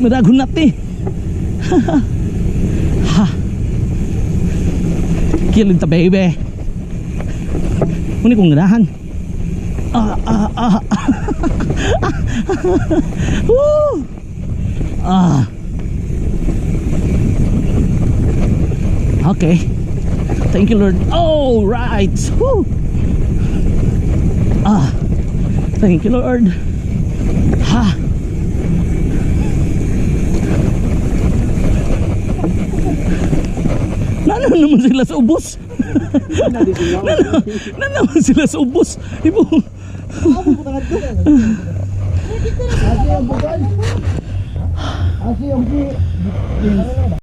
Madagon natin. Ha. Kilid ta baby. Muni kong ganahan. Woo. Okay. Thank you, Lord. Oh, right. Woo. Thank you, Lord. Ha. Nana naman sila sa ubos. Nana naman sila sa ubos. Ibo. Asi ang bukan. Asi ang